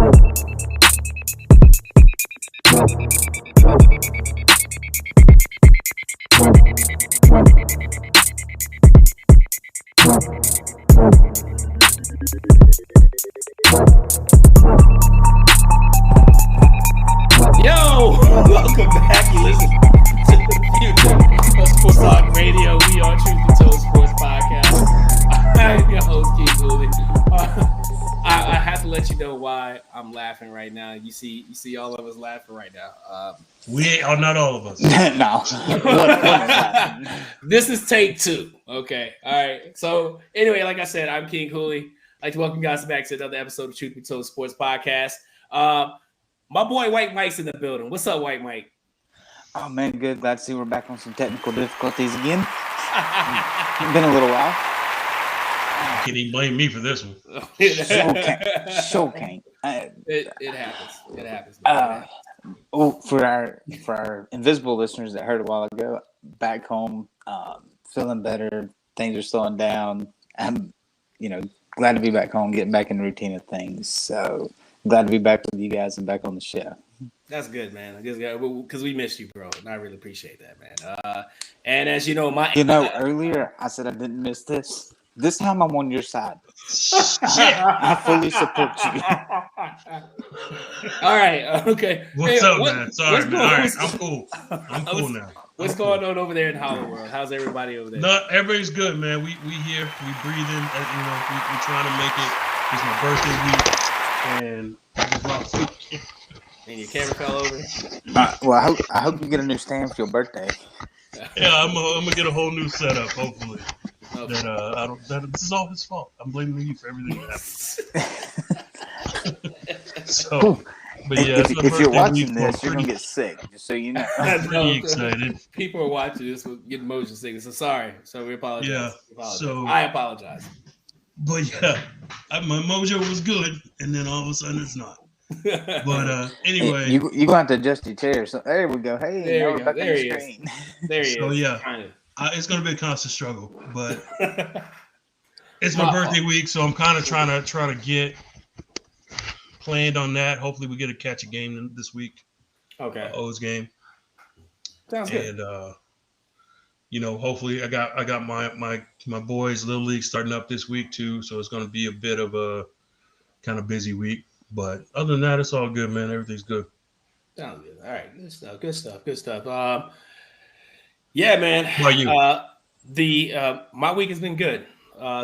Yo, welcome back. You listen to the future of Sports Talk Radio. We are Truth Be Told Sports Podcast. I'm your host, Keith Hulie. I have to let you know why I'm laughing right now. You see all of us laughing right now. We are not all of us. No. This is take 2. Okay. All right. So anyway, like I said, I'm King Hulie. I'd like to welcome you guys back to another episode of Truth Be Told Sports Podcast. My boy White Mike's in the building. What's up, White Mike? Oh, man, good. Glad to see we're back on some technical difficulties again. Been a little while. You can't even blame me for this one. Sure can't. It happens. It happens. For our invisible listeners that heard a while ago, back home, feeling better. Things are slowing down. I'm, glad to be back home, getting back in the routine of things. So glad to be back with you guys and back on the show. That's good, man. Because we missed you, bro. And I really appreciate that, man. And as you know, earlier I said I didn't miss this. This time I'm on your side. I fully support you. All right. Okay. What's up, man? Sorry, man. All right. I'm cool. I'm cool now. What's going on over there in Hollowpoint? How's everybody over there? No, everybody's good, man. We here. We breathing. We trying to make it. It's my birthday week, and I just lost it. And your camera fell over. Well, I hope you get a new stand for your birthday. Yeah, I'm gonna get a whole new setup. Hopefully, this is all his fault. I'm blaming you for everything that happened. So, but yeah, if you're watching this, you're gonna get sick. Just so you know. I'm pretty excited. People are watching this with getting motion sickness. So sorry. So we apologize. Yeah. So I apologize. But yeah, my mojo was good, and then all of a sudden it's not. But anyway, you gonna have to adjust your chair. So there we go. Hey, there we go. There he is. There he is. So yeah, it's gonna be a constant struggle, but it's my birthday week, so I'm kind of trying to get planned on that. Hopefully, we get to catch a game this week. Okay. O's game. Sounds good. And hopefully, I got my boys' little league starting up this week too, so it's gonna be a bit of a kind of busy week. But other than that, it's all good, man. Everything's good. Sounds good. All right. Good stuff. Yeah, man. How about you? My week has been good.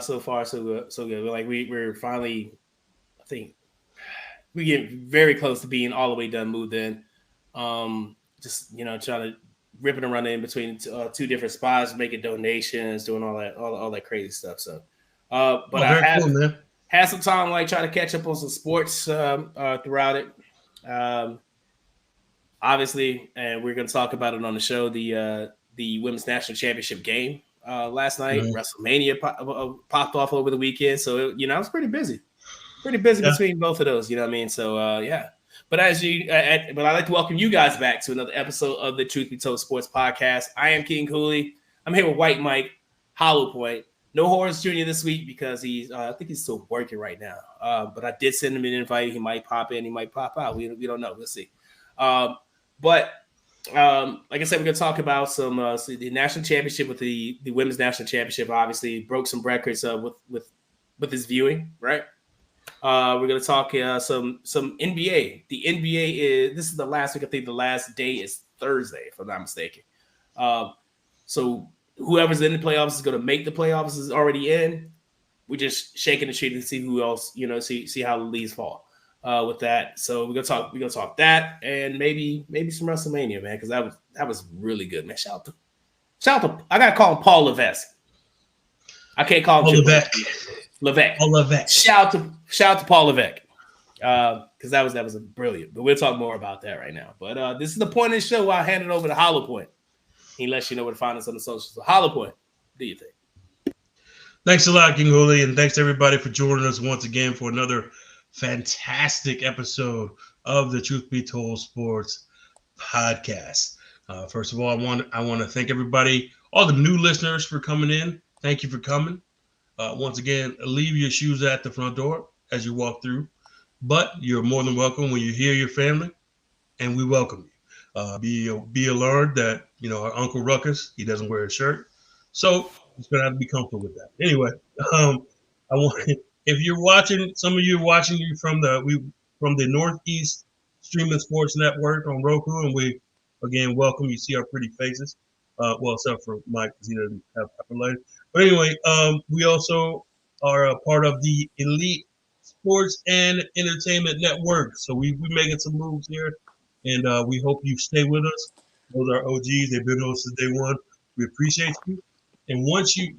So far, so good. Like we're finally, I think we get very close to being all the way done, moved in. Just trying to rip and run in between two different spots, making donations, doing all that crazy stuff. So, but I have. Cool, man. Had some time, try to catch up on some sports throughout it. Obviously, and we're going to talk about it on the show, the Women's National Championship game last night. Mm-hmm. WrestleMania popped off over the weekend. So, I was pretty busy. Between both of those, you know what I mean? So, yeah. But I'd like to welcome you guys back to another episode of the Truth Be Told Sports Podcast. I am King Hulie. I'm here with White Mike, Hollowpoint. No Horace Jr. this week because I think he's still working right now. But I did send him an invite. He might pop in. He might pop out. We don't know. We'll see. But like I said, we're going to talk about some the national championship with the Women's National Championship. Obviously, broke some records with his viewing, right? We're going to talk some NBA. The NBA this is the last week. I think the last day is Thursday, if I'm not mistaken. So whoever's in the playoffs is going to make the playoffs is already in. We're just shaking the tree to see who else, see how the leagues fall with that. So we're gonna talk that and maybe some WrestleMania, man, because that was really good, man. Shout out to I gotta call him Paul Levesque. I can't call him Levesque. Paul Levesque. Shout out to Paul Levesque. Because that was a brilliant. But we'll talk more about that right now. But this is the point of the show where I hand it over to Hollowpoint. He lets you know where to find us on the socials. So Hollowpoint, do you think? Thanks a lot, King Hulie, and thanks to everybody for joining us once again for another fantastic episode of the Truth Be Told Sports Podcast. First of all, I want to thank everybody, all the new listeners, for coming in. Thank you for coming. Once again, leave your shoes at the front door as you walk through. but you're more than welcome when you hear your family, and we welcome you. Be alert that our Uncle Ruckus, he doesn't wear a shirt, so he's gonna have to be comfortable with that. Anyway, I want if you're watching, some of you are watching you from the Northeast Streaming Sports Network on Roku, and we again welcome you. See our pretty faces. Well, except for Mike because he doesn't have proper light. But anyway, we also are a part of the Elite Sports and Entertainment Network. So we're making some moves here, and we hope you stay with us. Those are OGs. They've been with us since day one. We appreciate you. And once you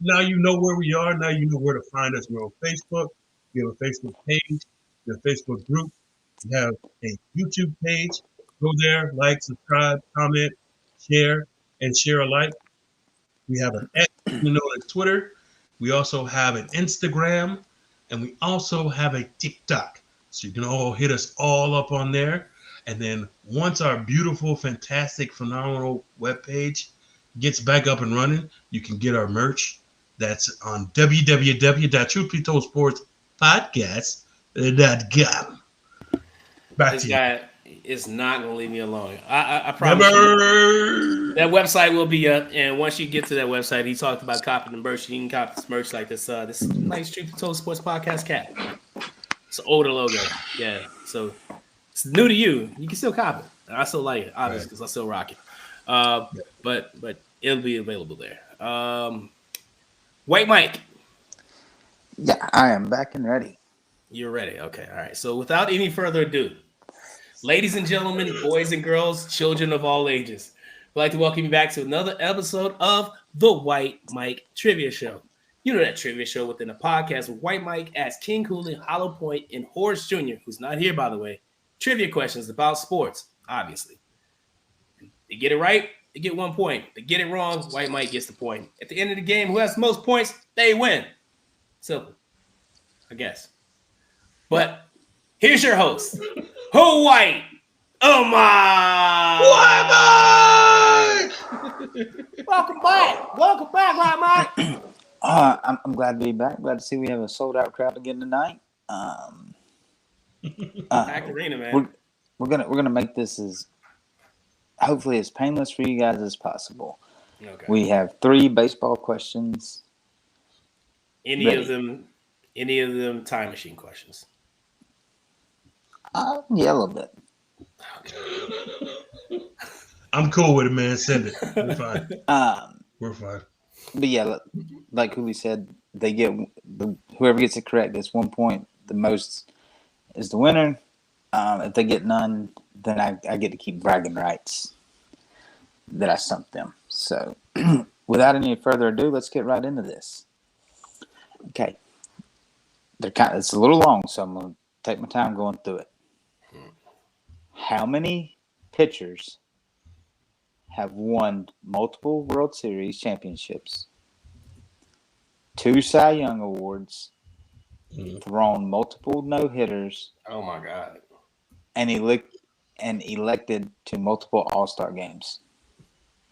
now you know where we are. Now you know where to find us. We're on Facebook. We have a Facebook page. We have a Facebook group. We have a YouTube page. Go there, like, subscribe, comment, share, and share alike. We have an X, Twitter. We also have an Instagram, and we also have a TikTok. So you can all hit us all up on there. And then once our beautiful, fantastic, phenomenal webpage gets back up and running, you can get our merch. That's on www.truthbetolsportspodcast.com. Back this to you. guy is not going to leave me alone. I promise you. That website will be up, and once you get to that website, he talked about copying the merch. You can copy this merch like this nice Truth Be Told Sports Podcast cap. It's an older logo. Yeah, so it's new to you. You can still copy it. I still like it, obviously, because I still rock it. But it'll be available there. White Mike. Yeah, I am back and ready. You're ready. Okay. All right. So without any further ado, ladies and gentlemen, boys and girls, children of all ages, I'd like to welcome you back to another episode of the White Mike Trivia Show. You know that trivia show within a podcast where White Mike asks King Hulie, Hollowpoint, and Horace Jr., who's not here, by the way, trivia questions about sports, obviously. They get it right, they get 1 point. They get it wrong, White Mike gets the point. At the end of the game, who has the most points, they win. Simple, I guess. But here's your host, Who White? Oh my! Welcome back, White Mike. I'm glad to be back. Glad to see we have a sold out crowd again tonight. Packed arena, man. We're gonna make this as hopefully as painless for you guys as possible. Okay. We have 3 baseball questions. Any of them time machine questions? Yeah, a little bit. Okay. I'm cool with it, man. Send it. We're fine. We're fine. But yeah, like Hulie said, they get whoever gets it correct gets 1 point. The most is the winner. If they get none, then I get to keep bragging rights that I stumped them. So, without any further ado, let's get right into this. Okay, it's a little long, so I'm gonna take my time going through it. How many pitchers have won multiple World Series championships, 2 Cy Young Awards, thrown multiple no-hitters? Oh my God! And elected to multiple All-Star games?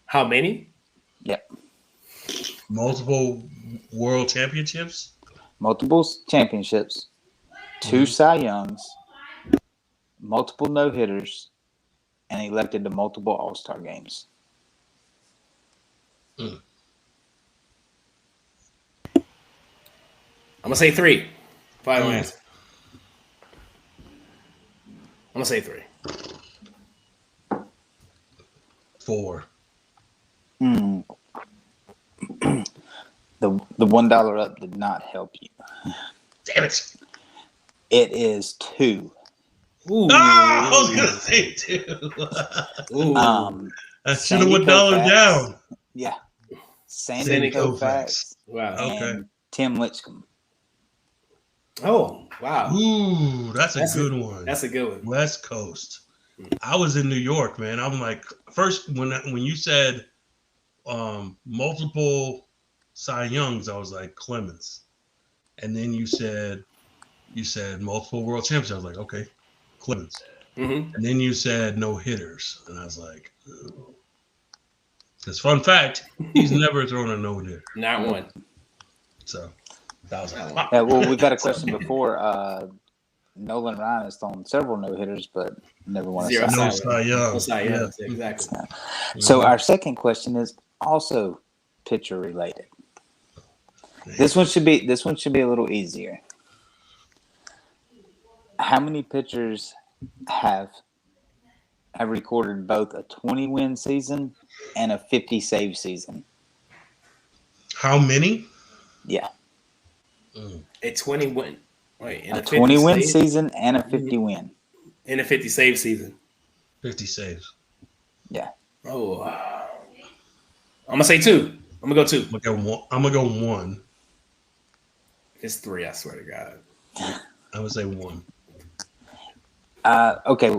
How many? Yep. Multiple world championships? Multiple championships, 2 Cy Youngs, multiple no-hitters, and elected to multiple All-Star games. I'm going to say 3. Final answer. I'm going to say 3. 4. The $1 up did not help you. Damn it. It is 2. Ooh. I was going to say 2. I should have went $1 down. Yeah. Sandy Koufax. Wow. And Tim Lipscomb. Oh, wow. Ooh, that's a good one. That's a good one. West Coast. I was in New York, man. I'm like, first when you said multiple Cy Youngs, I was like Clemens. And then you said multiple world champions. I was like, okay, Clemens. Mm-hmm. And then you said no hitters, and I was like, because fun fact, he's never thrown a no hitter. Not one. So that was like, well, we've had a question before. Nolan Ryan has thrown several no-hitters, but never won a Zero Cy No Young. Cy Young. No Cy Young, Yeah. exactly. So our second question is also pitcher related. This one should be a little easier. How many pitchers have recorded both a 20-win season and a 50-save season? How many? Yeah. A 20-win. Wait, in A a 50 20-win save? season and a 50-win. In a 50 save season. 50 saves. Yeah. Oh. I'm going to say 2. I'm going to go 2. I'm gonna go 1. It's 3, I swear to God. I would say 1. Okay.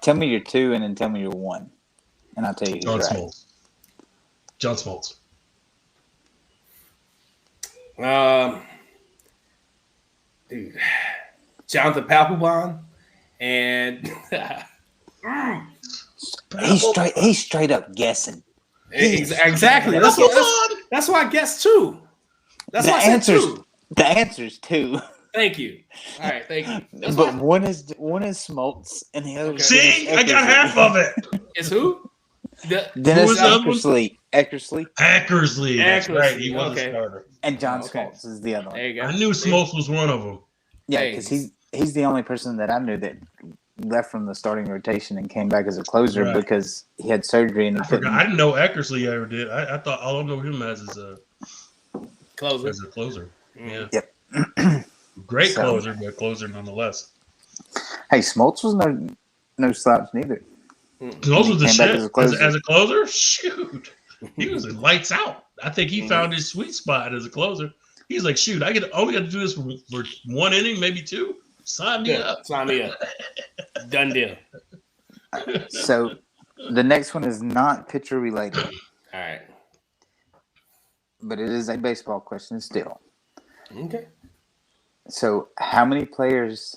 Tell me your 2 and then tell me your 1. And I'll tell you who's right. John Smoltz. Dude. Jonathan Papelbon and He's straight up guessing. Exactly. That's why I guessed 2. That's why I said 2. The answer is 2. Thank you. All right, thank you. But one is Smoltz and the other. See, I got half of it. Is who? Dennis Eckersley. Eckersley. That's right. He was a starter. And John Smoltz is the other one. There you go. I knew Smoltz was one of them. Yeah, because he's the only person that I knew that left from the starting rotation and came back as a closer because he had surgery and he couldn't. I didn't know Eckersley ever did. I thought all I know him as is a closer. As a closer. Yeah. Yep. Great closer, but closer nonetheless. Hey, Smoltz was no slouch neither. Smoltz was the shit as a closer. Shoot, he was lights out. I think he found his sweet spot as a closer. He's like, shoot, only got to do this for 1 inning, maybe 2. Sign me up. Sign me up. Done deal. So the next one is not pitcher related. All right. But it is a baseball question still. Okay. So how many players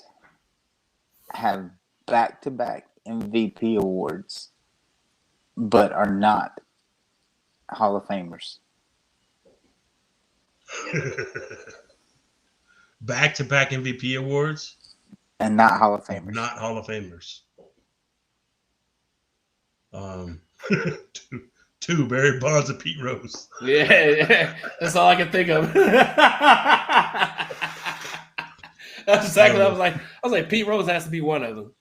have back-to-back MVP awards but are not Hall of Famers? Back-to-back MVP awards? And not Hall of Famers. Not Hall of Famers. Two, Barry Bonds and Pete Rose. Yeah, that's all I can think of. That's exactly what I was like, Pete Rose has to be one of them.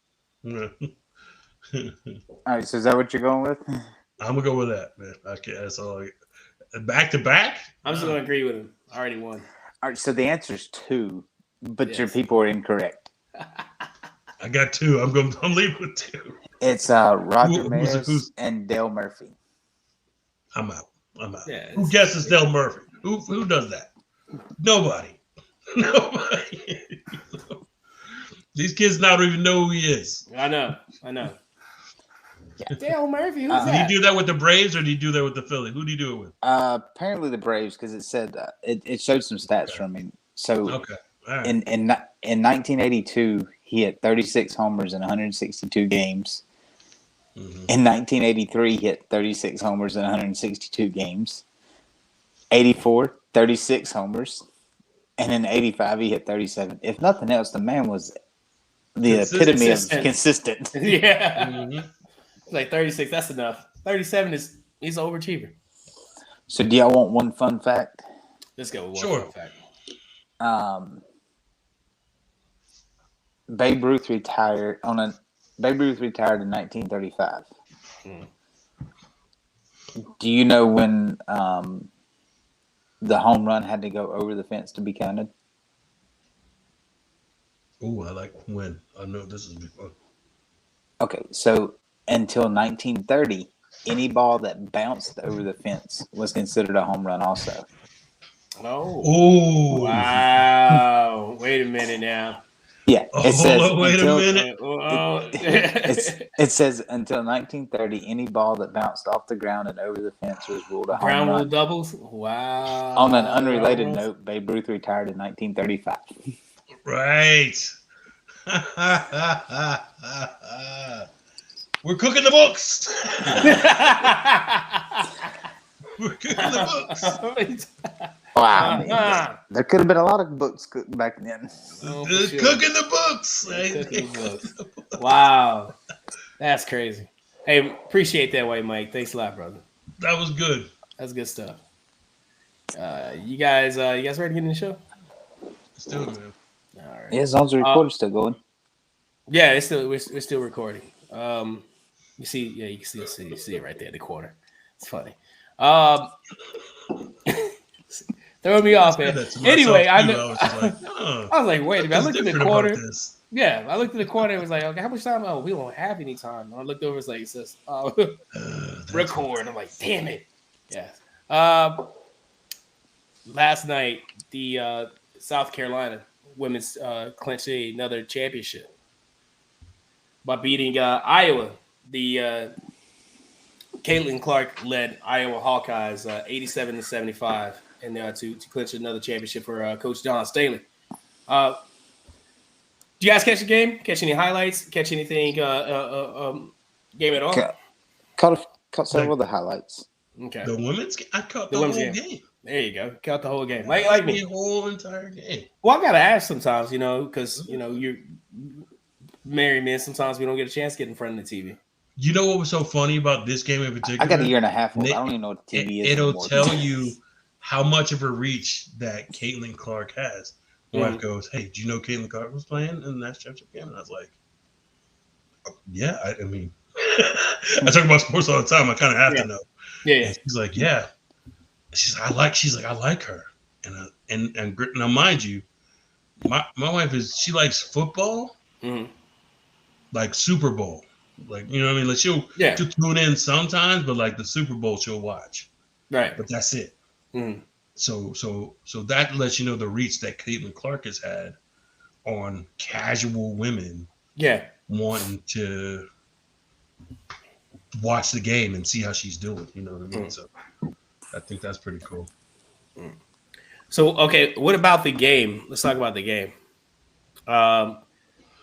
All right, so is that what you're going with? I'm gonna go with that, man. Okay, that's all. Back to back. I'm just gonna agree with him. I already won. All right, so the answer is 2, but your people are incorrect. I got 2. I'm leaving with 2. It's Roger Maris and Dale Murphy. I'm out. Yeah, who guesses Dale Murphy? Who does that? Nobody. These kids now don't even know who he is. I know. Yeah, Dale Murphy. Who's Did that? he do that with the Braves or did he do that with the Philly? Who did he do it with? Apparently the Braves, because it said it showed some stats from him. So all right. in 1982, he had 36 homers in 162 games. Mm-hmm. In 1983, he hit 36 homers in 162 games. 84, 36 homers. And in 85, he hit 37. If nothing else, the man was the epitome of consistent. Yeah. Mm-hmm. Like 36, that's enough. 37 he's an overachiever. So do y'all want one fun fact? Let's go with one fun fact. Babe Ruth retired in 1935. Do you know when the home run had to go over the fence to be counted? Oh, I like when. I know this is before. Okay, so until 1930, any ball that bounced over the fence was considered a home run also. Oh. Wow. Wait a minute now. Yeah, it says. Wait a minute. It says until 1930, any ball that bounced off the ground and over the fence was ruled a home ground run. rule doubles. Wow. On an unrelated note, Babe Ruth retired in 1935. Right. We're cooking the books. We're cooking the books. Wow, I mean, there could have been a lot of books cooked back then. Oh, Sure. Cooking the books. Right? Cooking the books. Wow, that's crazy. Hey, appreciate that, White Mike. Thanks a lot, brother. That was good. That's good stuff. You guys ready to get in the show? Let's do it, man. All right. Yeah, as long as the recorder's still going. Yeah, we're still recording. You see, yeah, you can see it right there in the corner. It's funny. Throw me off, man. Anyway, I was like, wait a minute. I looked at the corner. Yeah, I looked at the corner. It was like, okay, how much time? Oh, we don't have any time. And I looked over. It's like, it says, record. I'm like, damn it. Yeah. Last night, the South Carolina women's clinched another championship by beating Iowa. The Caitlin Clark led Iowa Hawkeyes 87-75, and to clinch another championship for Coach John Staley. Do you guys catch the game? Catch any highlights? Catch anything game at all? Caught several of the highlights. Okay. The women's I caught the whole game. There you go. Caught the whole game. Like me. The whole entire game. Well, I gotta ask sometimes, because you're married men. Sometimes we don't get a chance to get in front of the TV. You know what was so funny about this game in particular? I got a year and a half old. I don't even know what the TV is. It'll tell you how much of a reach that Caitlin Clark has. My wife goes, "Hey, do you know Caitlin Clark was playing in the national championship game?" And I was like, "Yeah, I mean, I talk about sports all the time. I kind of have to know." Yeah. And she's like, "Yeah." She's like, I like her, and now mind you, my wife she likes football, like Super Bowl, like you know what I mean. Like she'll tune in sometimes, but like the Super Bowl she'll watch, right? But that's it. So that lets you know the reach that Caitlin Clark has had on casual women, wanting to watch the game and see how she's doing. You know what I mean? So I think that's pretty cool. So okay, what about the game? Let's talk about the game.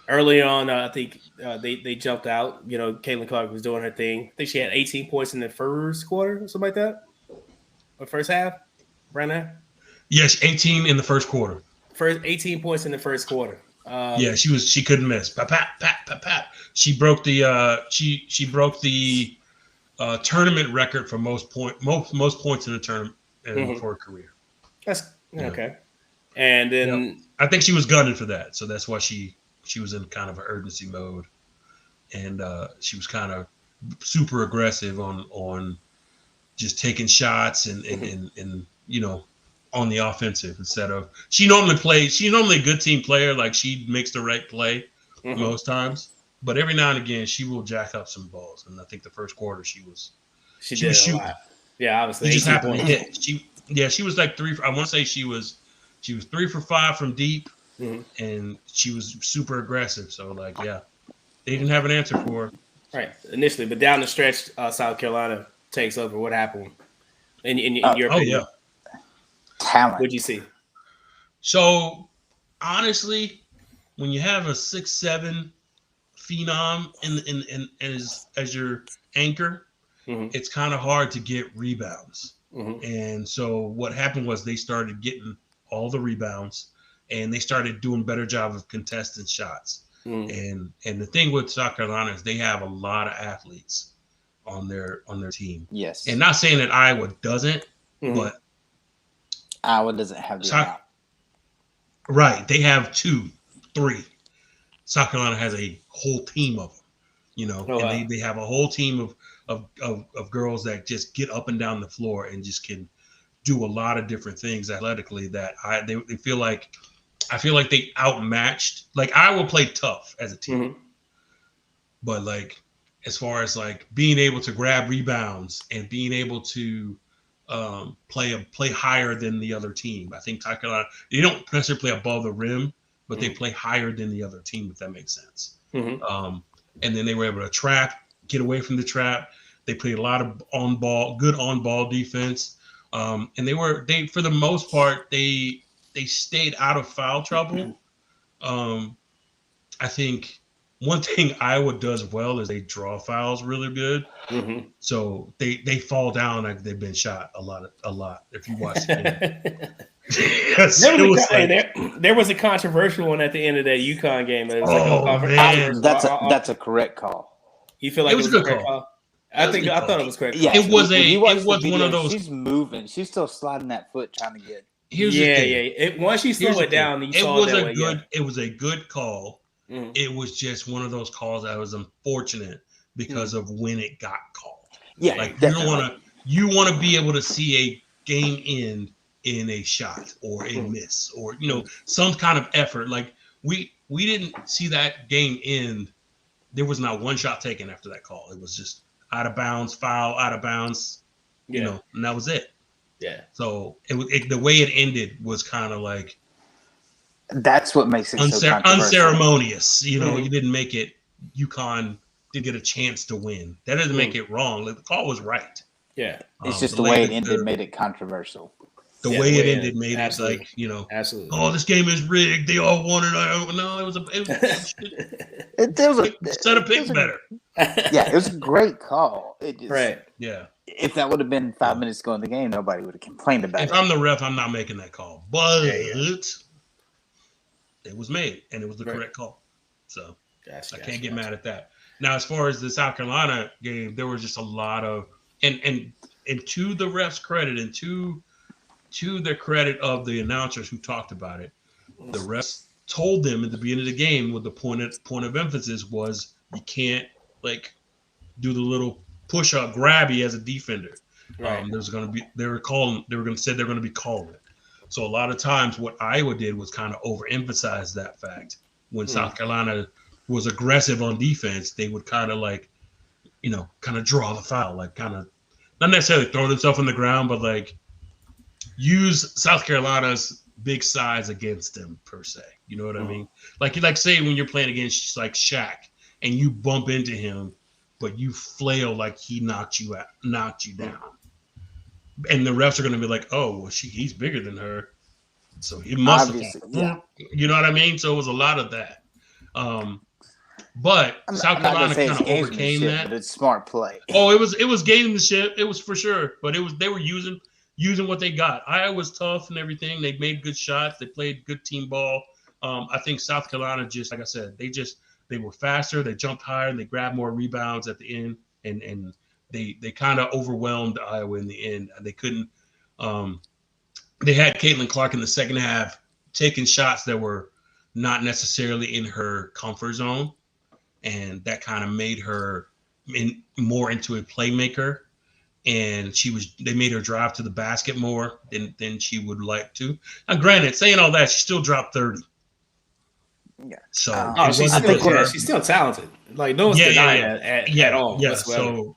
Early on, I think they jumped out. Caitlin Clark was doing her thing. I think she had 18 points in the first quarter, or something like that. Or first half, right now. Yes, 18 in the first quarter. 18 points in the first quarter. She couldn't miss. Pap. She broke the tournament record for most points in a tournament for her career. That's okay. And then I think she was gunning for that, so that's why she was in kind of an urgency mode, and she was kind of super aggressive on just taking shots and on the offensive instead of she's normally a good team player, like she makes the right play most times, but every now and again she will jack up some balls, and I think the first quarter she was shooting. Yeah, obviously. She just happened to hit. She was like I want to say she was 3 for 5 from deep, and she was super aggressive. So like, they didn't have an answer for her. Right, initially, but down the stretch, South Carolina takes over. What happened in your opinion? Talent. What'd you see? So honestly, when you have a 6'7" phenom in as your anchor, it's kind of hard to get rebounds. And so what happened was they started getting all the rebounds, and they started doing a better job of contesting shots. And the thing with South Carolina is they have a lot of athletes on their team. Yes. And not saying that Iowa doesn't, but Iowa doesn't have the amount. Right. They have 2, 3. South Carolina has a whole team of them, and they have a whole team of girls that just get up and down the floor and just can do a lot of different things athletically that they feel like I feel like they outmatched. Like Iowa played tough as a team, but like as far as like being able to grab rebounds and being able to play higher than the other team, I think South Carolina, they don't necessarily play above the rim, but they play higher than the other team, if that makes sense. And then they were able to get away from the trap. They played a lot of good on-ball defense. And they for the most part, they stayed out of foul trouble. I think one thing Iowa does well is they draw fouls really good. Mm-hmm. So they fall down like they've been shot a lot. If you watch the game. There was a controversial one at the end of that UConn game. It was man, that's a correct call. You feel like it was a correct call? I thought it was correct. Yeah, it was one of those. She's moving. She's still sliding that foot, trying to get. Once you slow it down, it was a good call. Mm-hmm. It was just one of those calls that was unfortunate because of when it got called. Yeah, like you want to be able to see a game end in a shot or a miss or some kind of effort. Like we didn't see that game end. There was not one shot taken after that call. It was just out of bounds, foul, out of bounds, and that was it. Yeah. So the way it ended was kind of like. That's what makes it so unceremonious. You didn't make it. UConn did get a chance to win. That doesn't make it wrong. The call was right. Yeah. It's just the way it ended made it controversial. The way it ended made it like, absolutely. Oh, this game is rigged. They all wanted. No, it was set a pick better. Yeah, it was a great call. Right. Yeah. If that would have been 5 minutes ago in the game, nobody would have complained about it. If I'm the ref, I'm not making that call. But it was made, and it was the correct call. So I can't get mad at that. Now, as far as the South Carolina game, there was just a lot of and to the refs' credit and to the credit of the announcers who talked about it, the refs told them at the beginning of the game with the point of emphasis was you can't do the little push up grabby as a defender. Right. They were going to be calling it. So a lot of times what Iowa did was kind of overemphasize that fact. When South Carolina was aggressive on defense, they would kind of draw the foul, kind of not necessarily throw themselves on the ground, but use South Carolina's big size against them per se. You know what I mean? Like say when you're playing against Shaq and you bump into him, but you flail like he knocked you down. And the refs are going to be like, oh, well, he's bigger than her. So he must have. Yeah. You know what I mean? So it was a lot of that. But South Carolina kind of overcame that. But it's smart play. Oh, it was gamesmanship. It was for sure. But they were using what they got. Iowa was tough and everything. They made good shots. They played good team ball. I think South Carolina just, like I said, they were faster. They jumped higher. And they grabbed more rebounds at the end. And they kind of overwhelmed Iowa in the end. They couldn't. They had Caitlin Clark in the second half taking shots that were not necessarily in her comfort zone, and that kind of made her more into a playmaker. And they made her drive to the basket more than she would like to. Now, granted, saying all that, she still dropped 30. Yeah. So she's still talented. No one's denying that at all. Yeah. Whatsoever. So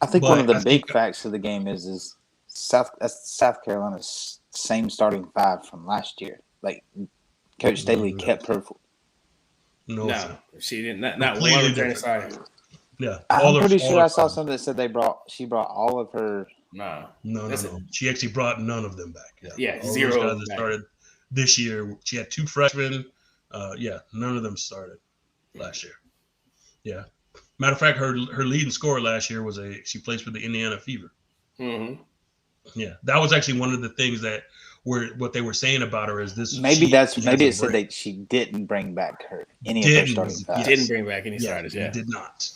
I think one of the big facts of the game is South Carolina's same starting five from last year. Coach Staley kept her. No, she didn't. Not one returning starter. Yeah, I'm pretty sure I saw something that said she brought all of her. No. She actually brought none of them back. Yeah, zero. Those guys that started this year. She had 2 freshmen. None of them started last year. Yeah. Matter of fact, her leading scorer last year she plays for the Indiana Fever. Mm-hmm. Yeah, that was actually one of the things that what they were saying about her is this. Maybe it said that she didn't bring back any of her starting five. Didn't bring back any starters. Yeah, did not.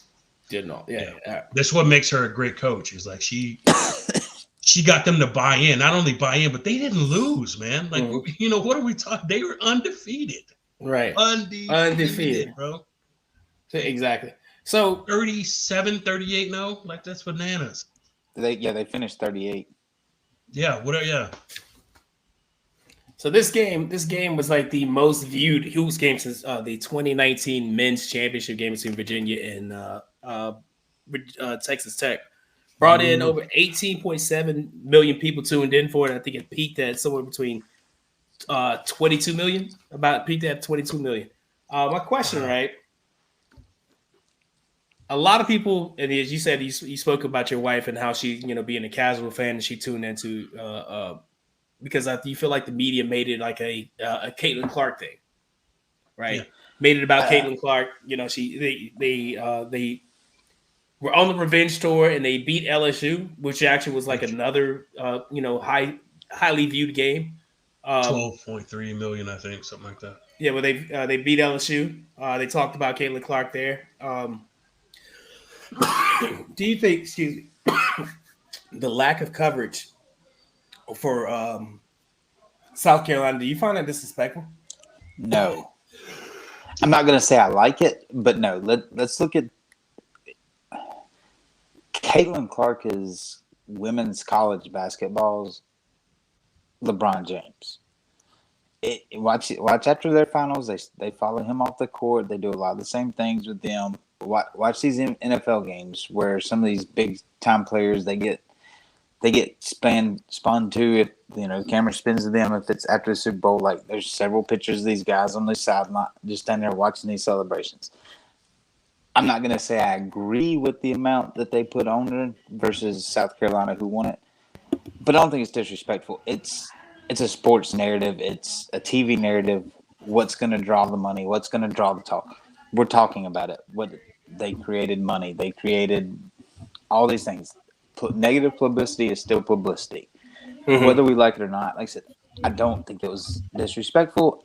Did not. Yeah. That's what makes her a great coach. Is she got them to buy in. Not only buy in, but they didn't lose, man. What are we talking? They were undefeated. Right. Undefeated, bro. Exactly. So 37, 38 now? That's bananas. They finished 38. Yeah, whatever, So this game was the most viewed Hughes game since the 2019 men's championship game between Virginia and Texas Tech. Brought in over 18.7 million people tuned in for it. I think it peaked at somewhere between 22 million. Peaked at 22 million. My question, right? A lot of people, and as you said, you spoke about your wife and how she, being a casual fan, and she tuned into because you feel like the media made it like a Caitlin Clark thing, right? made it about Caitlin Clark. You know, they were on the revenge tour and they beat LSU, which actually was like another highly viewed game. 12.3 million, I think, something like that. Yeah, well, they beat LSU. They talked about Caitlin Clark there. Do you think, excuse me, the lack of coverage for South Carolina, do you find that disrespectful? No. I'm not going to say I like it, but no. Let's look at Caitlin Clark is women's college basketball's LeBron James. Watch after their finals. They follow him off the court. They do a lot of the same things with them. Watch these NFL games where some of these big time players they get spun to it. You know, the camera spins to them if it's after the Super Bowl. Like there's several pictures of these guys on the sideline just standing there watching these celebrations. I'm not going to say I agree with the amount that they put on her versus South Carolina who won it, but I don't think it's disrespectful. It's a sports narrative. It's a TV narrative. What's going to draw the money? What's going to draw the talk? We're talking about it. What they created money. They created all these things. Negative publicity is still publicity. Mm-hmm. Whether we like it or not, like I said, I don't think it was disrespectful.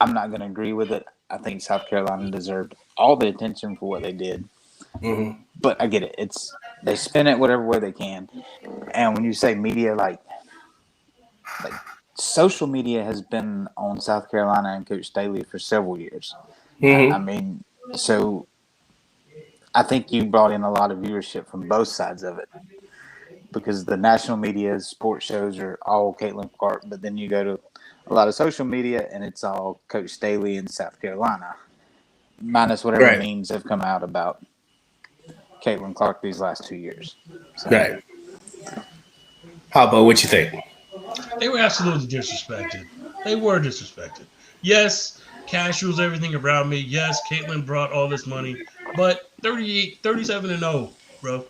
I'm not going to agree with it. I think South Carolina deserved all the attention for what they did. Mm-hmm. But I get it. They spin it whatever way they can. And when you say media, like social media has been on South Carolina and Coach Staley for several years. Mm-hmm. I mean, so I think you brought in a lot of viewership from both sides of it. Because the national media, sports shows are all Caitlin Clark, but then you go to a lot of social media and it's all Coach Staley in South Carolina, minus whatever memes have come out about Caitlin Clark these last 2 years. So. Right. How about what you think? They were absolutely disrespected. They were disrespected. Yes, casuals, everything around me. Yes, Caitlin brought all this money, but 37-0. Bro,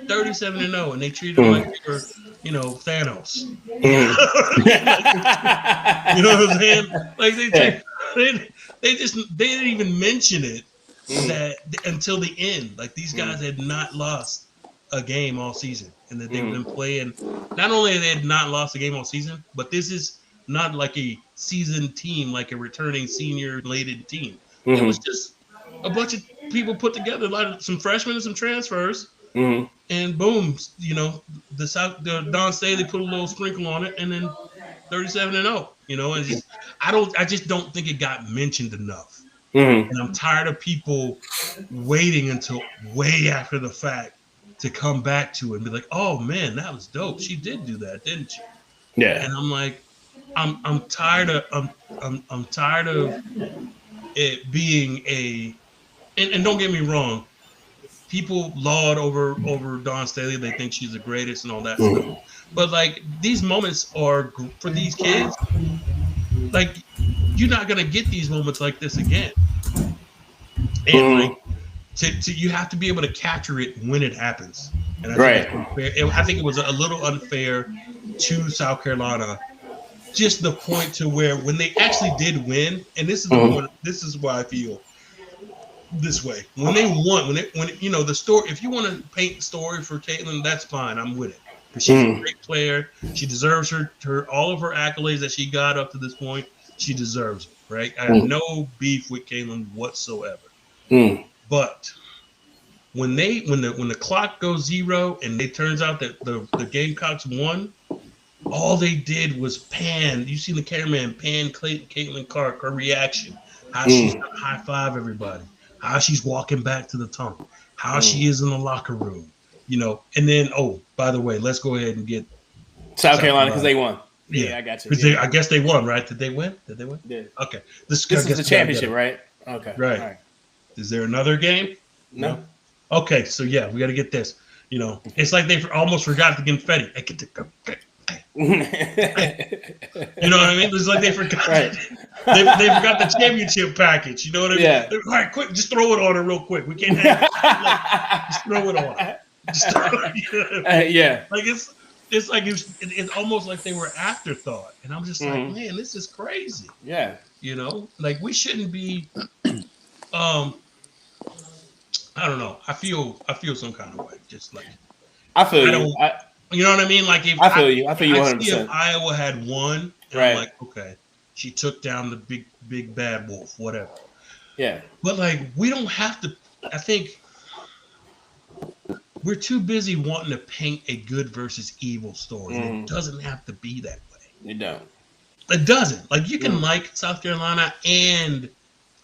37-0, and they treated them like they were, Thanos. You know what I'm saying? Like they didn't even mention it that until the end. Like these guys had not lost a game all season, and that they've been playing. Not only they had not lost a game all season, but this is not like a seasoned team, like a returning senior-laden team. It was just a bunch of people put together, some freshmen and some transfers, and boom, the Don Staley put a little sprinkle on it, and then 37-0. And I just don't think it got mentioned enough, and I'm tired of people waiting until way after the fact to come back to it and be like, "Oh man, that was dope. She did do that, didn't she?" Yeah. And I'm like, I'm tired of I'm tired of it being a. And don't get me wrong, people laud over Dawn Staley. They think she's the greatest and all that stuff. But like these moments are for these kids. Like you're not gonna get these moments like this again. And like you have to be able to capture it when it happens. And I think it was a little unfair to South Carolina. Just the point to where when they actually did win, and this is the point, this is why I feel this way. When they won, when the story, if you want to paint the story for Caitlin, that's fine. I'm with it. Because she's a great player. She deserves her all of her accolades that she got up to this point. She deserves it, right? I have no beef with Caitlin whatsoever. But when the clock goes zero and it turns out that the Gamecocks won, all they did was pan. You see the cameraman pan Caitlin Clark, her reaction, how she's gonna high five everybody, how she's walking back to the tunnel, how she is in the locker room, And then, by the way, let's go ahead and get South Carolina because they won. Yeah, I got you. I guess they won, right? Did they win? Yeah. Okay. This is the championship, right? Okay. Right. All right. Is there another game? No. Okay, so yeah, we got to get this. It's like they almost forgot the confetti. You know what I mean? It's like they forgot. They forgot the championship package. You know what I mean? Yeah. All right, quick, just throw it on her real quick. We can't have it. Just throw it on. Just throw it. Yeah. Like it's it's like it's almost like they were afterthought, and I'm just like, man, this is crazy. Yeah, like we shouldn't be. I don't know. I feel some kind of way. Just like I feel you. You know what I mean? Like if I feel you 100%. See if Iowa had won, and right. I'm like, okay, she took down the big bad wolf, whatever. Yeah. But like we don't have to. I think we're too busy wanting to paint a good versus evil story. It doesn't have to be that way. You don't. It doesn't. Like you can like South Carolina and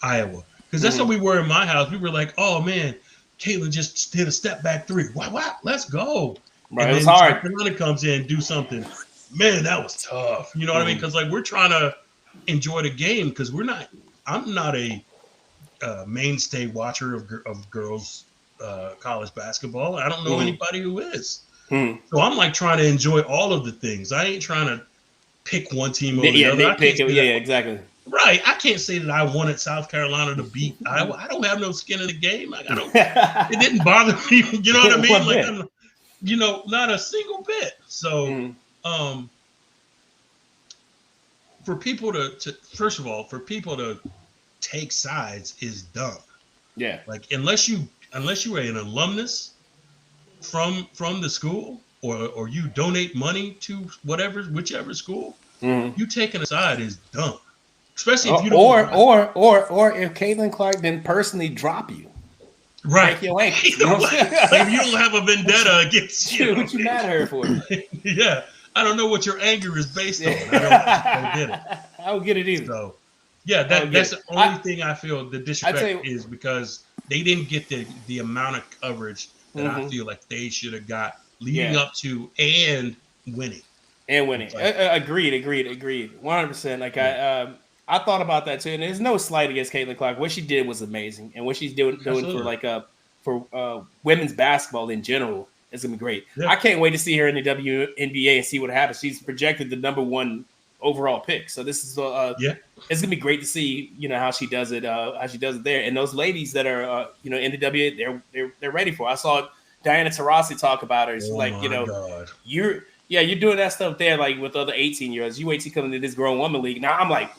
Iowa. Because that's what we were in my house. We were like, oh man, Caitlin just did a step back three. Wow, let's go. Right, and it was then hard. South Carolina comes in and do something. Man, that was tough. You know what I mean? Because like we're trying to enjoy the game because I'm not a mainstay watcher of girls college basketball. I don't know anybody who is. So I'm like trying to enjoy all of the things. I ain't trying to pick one team over the other. Exactly. Right. I can't say that I wanted South Carolina to beat Iowa. I don't have no skin in the game. Like it didn't bother me. You know what I mean? Like not a single bit. So for people to first of all, for people to take sides is dumb. Yeah. Like unless you are an alumnus from the school or you donate money to whichever school, you taking a side is dumb. Especially if you don't or if Caitlin Clark didn't personally drop you. Right. Your ankle, like you don't have a vendetta against you. What you mad at her for? Yeah. I don't know what your anger is based on. I don't get it. I don't get it either. So yeah, that's the only thing I feel the disrespect is because they didn't get the amount of coverage that I feel like they should have got leading up to and winning. Agreed. 100%. Like I thought about that too, and there's no slight against Caitlin Clark. What she did was amazing, and what she's doing for women's basketball in general is gonna be great. Yeah. I can't wait to see her in the WNBA and see what happens. She's projected the number 1 overall pick, so this is it's gonna be great to see how she does it there. And those ladies that are in the WNBA, they're ready for it. I saw Diana Taurasi talk about her. It's God. you're doing that stuff there like with other 18-year-olds. You wait till you come into this grown woman league. Now I'm like,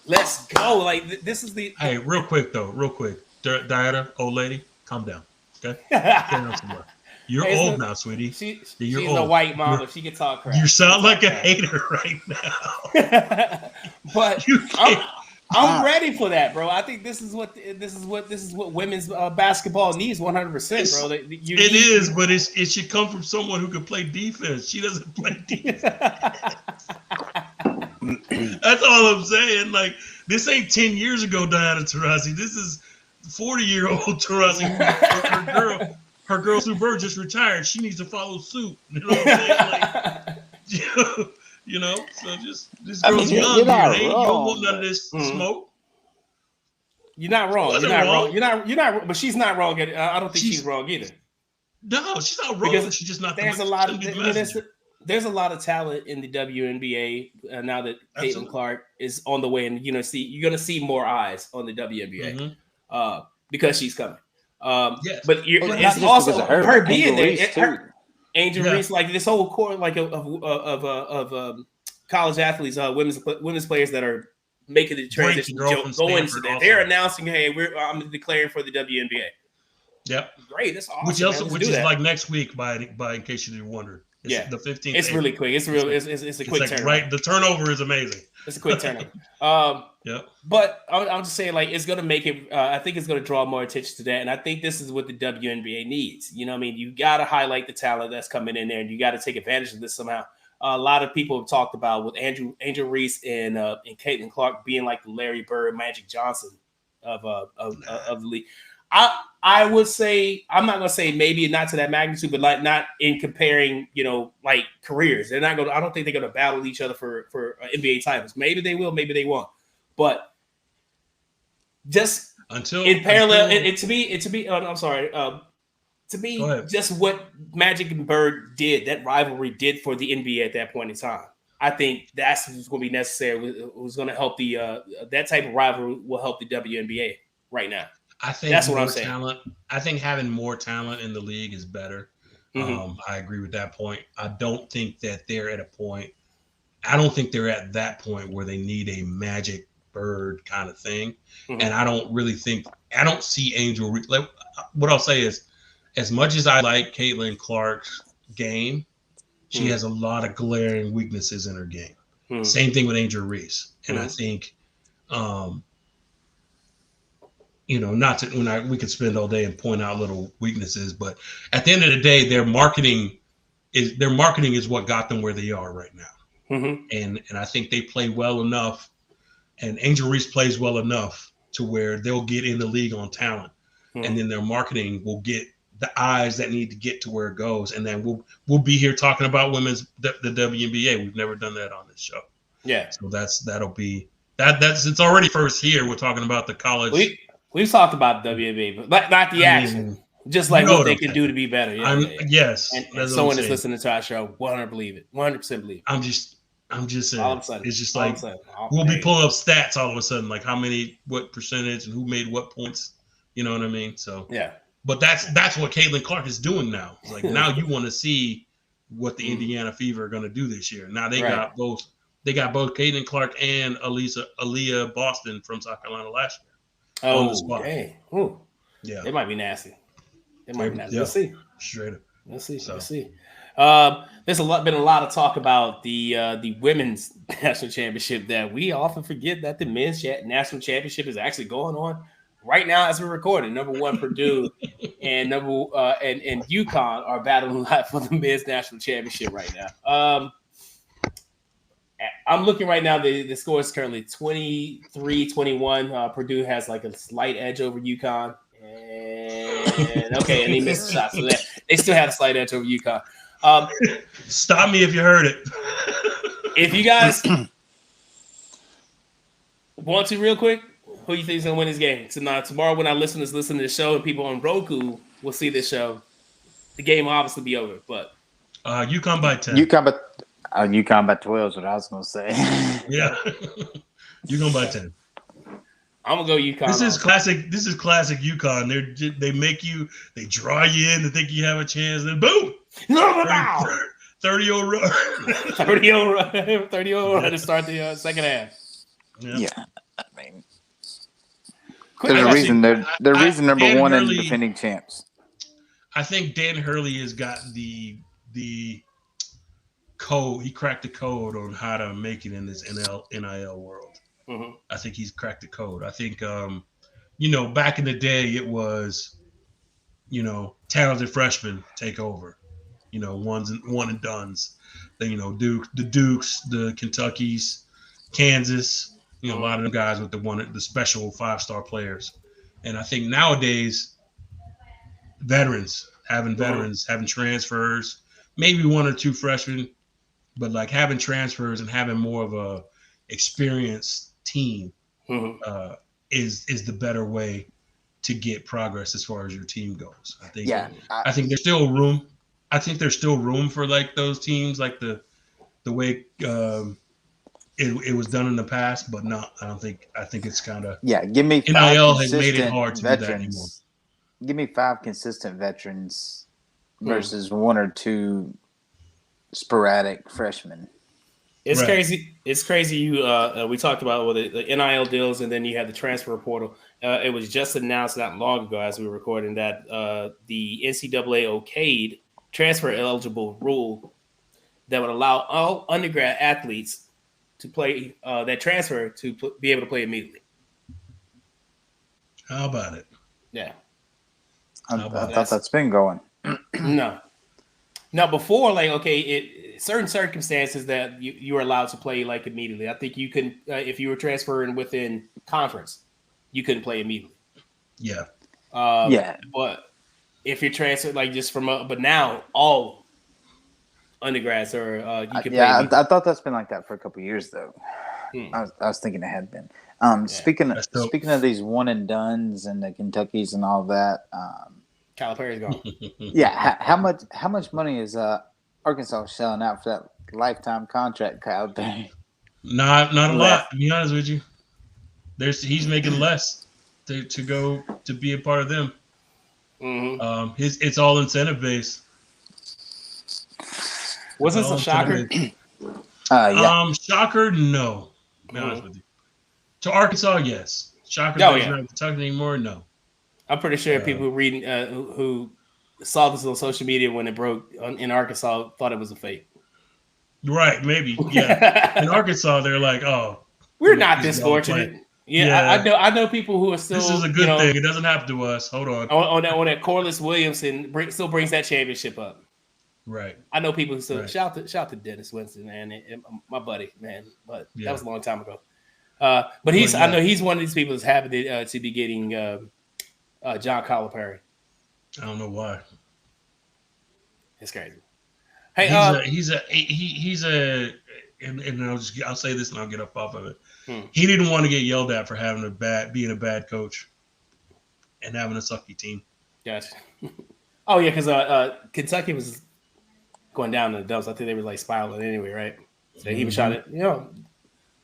let's go. Like this is the Hey, real quick. Diana, old lady, calm down. Okay? Down somewhere. You're old now, sweetie. She's old. A white mama. She can talk crap. You sound like a hater right now. But I'm ready for that, bro. I think this is what women's basketball needs 100%, bro. It is, but it should come from someone who can play defense. She doesn't play defense. That's all I'm saying. Like this ain't 10 years ago, Diana Taurasi. This is 40-year-old Taurasi. Her girl Sue Bird just retired. She needs to follow suit. You know what I'm saying? Like, so just girls young here. You don't want none of this smoke. You're not wrong. You're not wrong. But she's not wrong. I don't think she's wrong either. No, she's not wrong. Because she's just not. There's a lot of talent in the WNBA now that Caitlin Clark is on the way, and you're gonna see more eyes on the WNBA because she's coming. Yes. But it's also her being there. Angel Reese, like this whole core, like of college athletes, women's players that are making the transition, going to that. They're announcing, "Hey, I'm declaring for the WNBA." Yep, great. That's awesome. Which is like next week, by in case you didn't wonder. It's the 15th. It's really quick. It's a quick turnover. Right, the turnover is amazing. It's a quick turnover. Yeah. But I'm just saying, like, it's gonna make it. I think it's gonna draw more attention to that, and I think this is what the WNBA needs. You know what I mean? You got to highlight the talent that's coming in there, and you got to take advantage of this somehow. A lot of people have talked about with Angel Reese and Caitlin Clark being like the Larry Bird, Magic Johnson of the league. I would say, I'm not gonna say maybe not to that magnitude, but like not in comparing, like careers. They're not gonna. I don't think they're gonna battle each other for NBA titles. Maybe they will, maybe they won't. But just in parallel, to me, just what Magic and Bird did, that rivalry did for the NBA at that point in time. I think that's what's going to be necessary. It was going to help that type of rivalry will help the WNBA right now. I think that's what I'm saying. I think having more talent in the league is better. I agree with that point. I don't think that they're at a point. I don't think they're at that point where they need a magic bird kind of thing. And I don't really think, I don't see Angel Reese. Like, what I'll say is, as much as I like Caitlin Clark's game, she has a lot of glaring weaknesses in her game. Same thing with Angel Reese. And I think, not to, we could spend all day and point out little weaknesses, but at the end of the day, their marketing is what got them where they are right now. And I think they play well enough, and Angel Reese plays well enough to where they'll get in the league on talent, and then their marketing will get the eyes that need to get to where it goes, and then we'll be here talking about the WNBA. We've never done that on this show. Yeah. So that'll be it's already first here. We're talking about the college. We've talked about WNBA, but not the action. Just like what they can do to be better. Yes. And someone that's listening to our show 100% believe it. 100% believe it. I'm just saying. It's just like we'll be pulling up stats all of a sudden, like what percentage and who made what points. You know what I mean? So yeah. But that's what Caitlin Clark is doing now. It's like now you want to see what the Indiana Fever are going to do this year. Now they got both. They got both Caitlin Clark and Aaliyah Boston from South Carolina last year. On the spot. Dang. Ooh. Yeah. They might be nasty. We'll see. Straight up. We'll see. There's been a lot of talk about the women's national championship that we often forget that the men's national championship is actually going on right now as we're recording. Number one, Purdue and and UConn are battling for the men's national championship right now. I'm looking right now. The score is currently 23-21. Purdue has like a slight edge over UConn. And he missed the shot. So they still had a slight edge over UConn. Stop me if you heard it. If you guys want to real quick, who you think is going to win this game? Tomorrow when our listeners listen to the show and people on Roku will see this show, the game will obviously be over. But UConn by 10. UConn by 12 is what I was going to say. Yeah. UConn by 10. I'm gonna go UConn. This is classic UConn. They draw you in to think you have a chance, then boom! 30-0 run. 30-0 run to start the second half. Yeah. I mean, there's a reason they're number one and defending champs. I think Dan Hurley has got the code. He cracked the code on how to make it in this NIL world. I think he's cracked the code. I think, back in the day, it was, talented freshmen take over, one and dones. Then, the Dukes, the Kentuckys, Kansas, a lot of them guys with the special 5-star players. And I think nowadays, having transfers, maybe one or two freshmen, but like having transfers and having more of a experienced team is the better way to get progress as far as your team goes. I think. Yeah, I think there's still room. I think there's still room for like those teams, like the way it was done in the past, but not. I think it's kind of Give me NIL has made it hard to do that anymore. Give me 5 consistent veterans versus 1 or 2 sporadic freshmen. It's crazy. It's crazy. We talked about the NIL deals, and then you have the transfer portal. It was just announced not long ago, as we were recording, that the NCAA okayed transfer eligible rule that would allow all undergrad athletes to play that transfer to be able to play immediately. How about it? Yeah, I thought that's been going. No, before certain circumstances that you were allowed to play like immediately. I think you can, if you were transferring within conference, you couldn't play immediately. Yeah. But if you're transferred but now all undergrads are you can play. I thought that's been like that for a couple of years though. I was thinking it had been. Speaking of these one and dones and the Kentuckys and all that. Calipari's gone. Yeah. How much money is Arkansas selling out for that lifetime contract, Calipari? Not a lot, to be honest with you. He's making less to go to be a part of them. It's all incentive based. Was this a shocker? Yeah. Shocker, no. To be honest with you. To Arkansas, yes. Shocker that he's not in Kentucky anymore, no. I'm pretty sure people reading who saw this on social media when it broke in Arkansas thought it was a fake. Right, maybe. Yeah. In Arkansas, they're like, oh. We're not this fortunate. Yeah. I know people who are still. This is a good thing. It doesn't happen to us. Hold on. On that Corliss Williamson still brings that championship up. Right. I know people who still shout to Dennis Winston, man, and my buddy, man. But that was a long time ago. But I know he's one of these people that's happy to be getting John Calipari. I don't know why. It's crazy. Hey, and I'll say this and I'll get up off of it. He didn't want to get yelled at for being a bad coach and having a sucky team. Gotcha. Oh yeah, because Kentucky was going down in the dumps. I think they were like spiraling anyway, right? So he was trying to,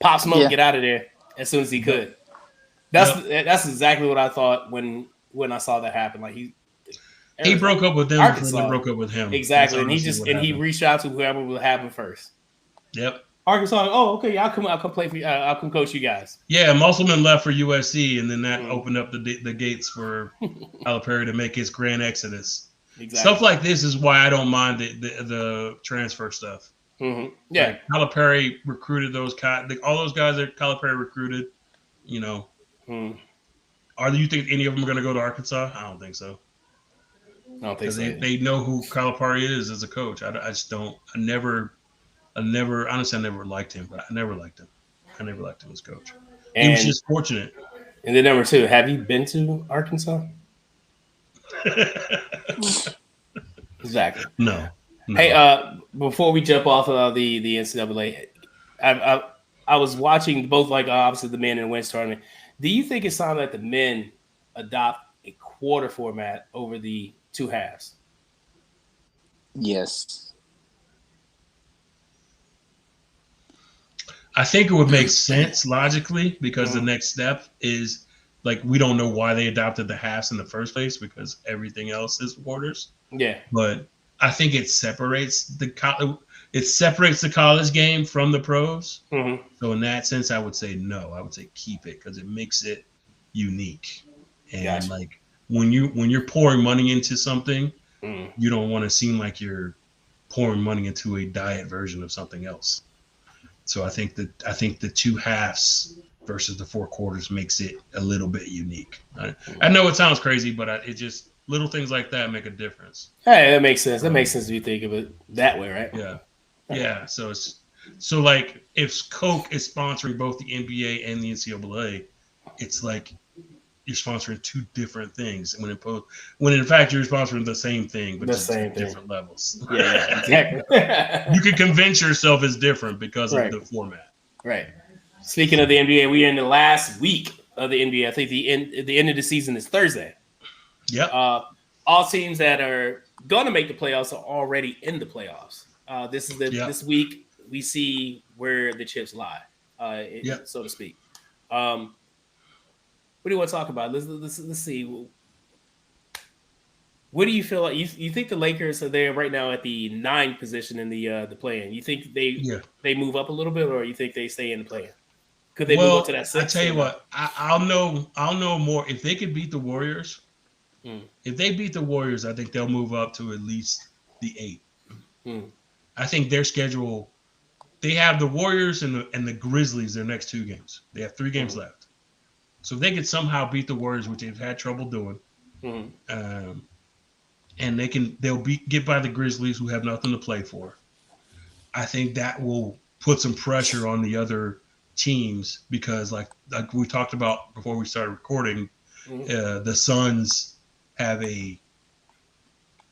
pop smoke, get out of there as soon as he could. That's exactly what I thought when I saw that happen. Like he broke up with them before they broke up with him. Exactly, and he reached out to whoever would happen first. Yep. Arkansas. Oh, okay. I'll come play for you. I'll come coach you guys. Yeah, Musselman left for USC, and then that opened up the gates for Calipari to make his grand exodus. Exactly. Stuff like this is why I don't mind the transfer stuff. Mm-hmm. Yeah, like Calipari recruited all those guys that Calipari recruited. Do you think any of them are going to go to Arkansas? I don't think so. I don't think so. They know who Calipari is as a coach. I just don't. I never liked him, but I never liked him. I never liked him as coach. He was just fortunate. And then number 2, have you been to Arkansas? Exactly. No. Hey, before we jump off of the NCAA, I was watching both, like obviously the men and the women's tournament. Do you think it's time that the men adopt a quarter format over the 2 halves? Yes. I think it would make sense logically because the next step is like we don't know why they adopted the halves in the first place because everything else is quarters. Yeah. But I think it separates the college game from the pros. Mm-hmm. So in that sense, I would say no. I would say keep it because it makes it unique. And like when you're pouring money into something, you don't want to seem like you're pouring money into a diet version of something else. So I think the 2 halves versus the 4 quarters makes it a little bit unique. I know it sounds crazy, but it just little things like that make a difference. Hey, that makes sense. That makes sense if you think of it that way, right? Yeah, yeah. So like if Coke is sponsoring both the NBA and the NCAA, it's like you're sponsoring 2 different things. When in fact you're sponsoring the same thing, but just different levels. Yeah, exactly. You can convince yourself it's different because of the format. Right. Speaking of the NBA, we are in the last week of the NBA. I think the end of the season is Thursday. Yep. All teams that are going to make the playoffs are already in the playoffs. This week we see where the chips lie, so to speak. What do you want to talk about? Let's see. What do you feel like? You think the Lakers are there right now at the 9th position in the play-in? You think they move up a little bit, or you think they stay in the play-in? Could they move up to that 6th? I tell you what, I'll know more if they could beat the Warriors. If they beat the Warriors, I think they'll move up to at least the 8th. I think their schedule. They have the Warriors and the Grizzlies their next 2 games. They have 3 games left. So if they could somehow beat the Warriors, which they've had trouble doing, and they'll get by the Grizzlies who have nothing to play for. I think that will put some pressure on the other teams because like we talked about before we started recording, the Suns have a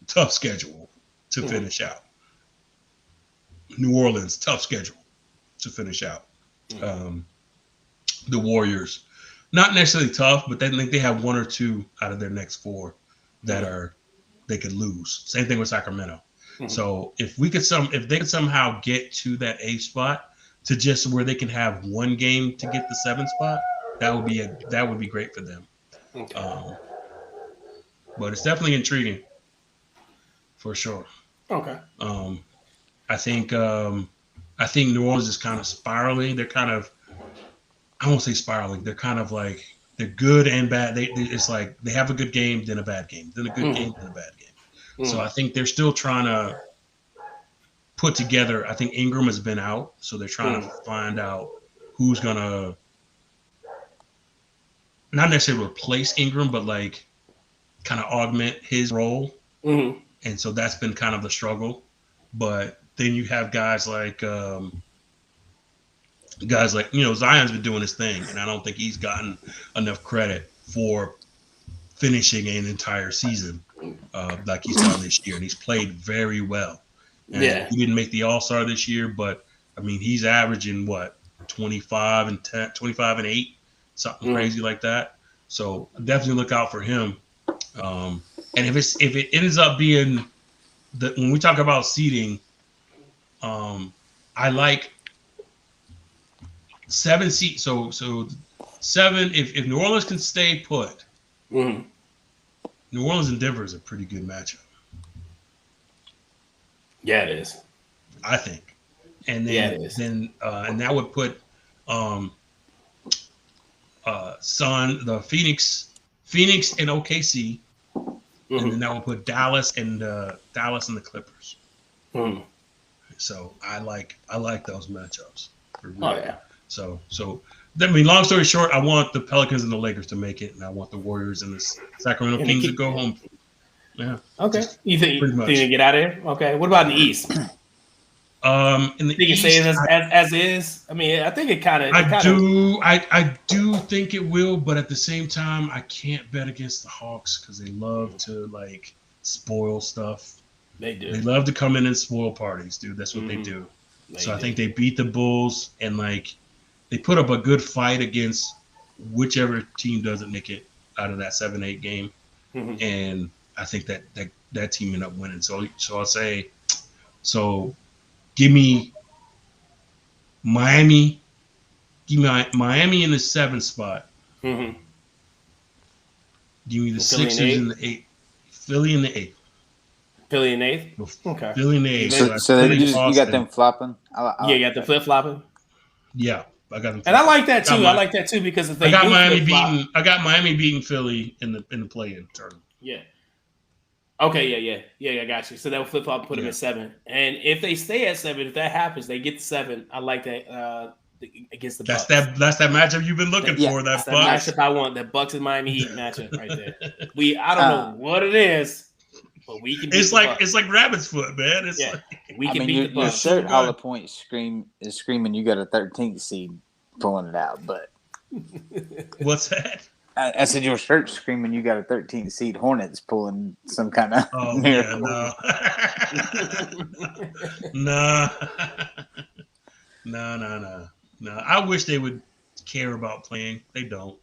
tough schedule to finish out. New Orleans, tough schedule to finish out. The Warriors, not necessarily tough, but they have 1 or 2 out of their next 4 that they could lose. Same thing with Sacramento. So if they could somehow get to that 8th spot to just where they can have 1 game to get the 7th spot, that would be great for them. Okay. But it's definitely intriguing, for sure. Okay. I think New Orleans is kind of spiraling. They're kind of, I won't say spiraling. They're kind of like, they're good and bad. It's like they have a good game, then a bad game, then a good game, then a bad game. So I think they're still trying to put together. I think Ingram has been out, so they're trying to find out who's gonna not necessarily replace Ingram, but like kind of augment his role. And so that's been kind of the struggle. But then you have guys like Zion's been doing his thing, and I don't think he's gotten enough credit for finishing an entire season like he's done this year, and he's played very well. And he didn't make the All-Star this year, but I mean he's averaging 25 and 10, 25 and 8, something crazy like that. So definitely look out for him. And if it ends up being when we talk about seeding, I like 7 seed. So 7. If New Orleans can stay put, New Orleans and Denver is a pretty good matchup. Yeah, it is. I think. And then and that would put the Phoenix and OKC, and then that would put Dallas and the Clippers. So I like those matchups. Oh yeah. So I mean, long story short, I want the Pelicans and the Lakers to make it, and I want the Warriors and the Sacramento Kings to go home. Yeah. Okay. You think you get out of here? Okay. What about in the East? In the think East, it stays as is. I mean, I think it kind of. I do think it will, but at the same time, I can't bet against the Hawks because they love to like spoil stuff. They do. They love to come in and spoil parties, dude. That's what they do. I think they beat the Bulls and like they put up a good fight against whichever team doesn't make it out of that 7-8 game, and I think that team ended up winning. So I'll say, give me Miami. Give me Miami in the 7th spot. Give me the Sixers in the 8th. Philly in the 8th. Philly in the 8th? Okay. Philly in the 8th. So you got them flopping? You got the flip-flopping? Yeah, I got them. And I like that too. I like that too because if they I got Miami beating Philly in the play-in tournament. Yeah. Okay, yeah, I got you. So that will flip flop, put them at 7. And if they stay at 7, if that happens, they get to 7. I like that against the Bucks. That's that matchup you've been looking for. That Bucks matchup I want. That Bucks and Miami Heat matchup right there. I don't know what it is, but we can. It's like rabbit's foot, man. We can beat the Bucks. Your shirt Hollowpoint is screaming. You got a 13th seed pulling it out, but what's that? I said your shirt screaming you got a 13th seed Hornets pulling some kind of miracle. No. I wish they would care about playing. They don't.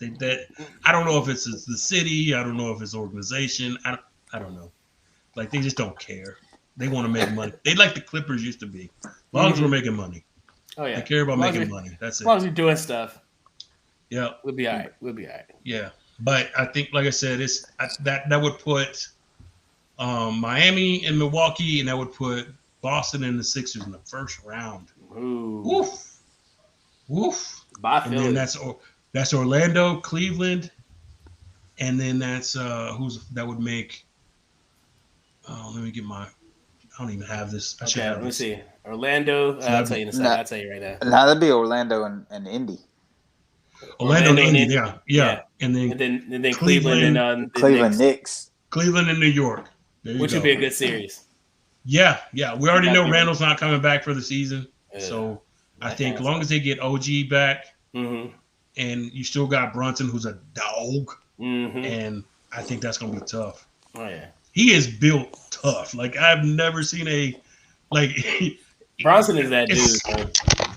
I don't know if it's the city. I don't know if it's organization. I don't know. Like they just don't care. They want to make money. They like the Clippers used to be. As long as we're making money. Oh yeah. They care about making money. That's it. As long as you're doing stuff. Yeah, we'll be all right. Yeah, but I think, like I said, it's that would put Miami and Milwaukee, and that would put Boston and the Sixers in the first round. Ooh. Woof. And then that's Orlando, Cleveland, and then that's that would make. Let me get my. I don't even have this. Let me see. Orlando. I'll tell you in a second. I'll tell you right now. Now that'd be Orlando and Indy. Orlando and Indy, yeah. And then Cleveland and Cleveland Knicks. Cleveland and New York. Which would be a good series. Yeah. We already know Randall's not coming back for the season. So I think as long as they get OG back and you still got Brunson, who's a dog, and I think that's going to be tough. Oh, yeah. He is built tough. Like, I've never seen Brunson is that dude.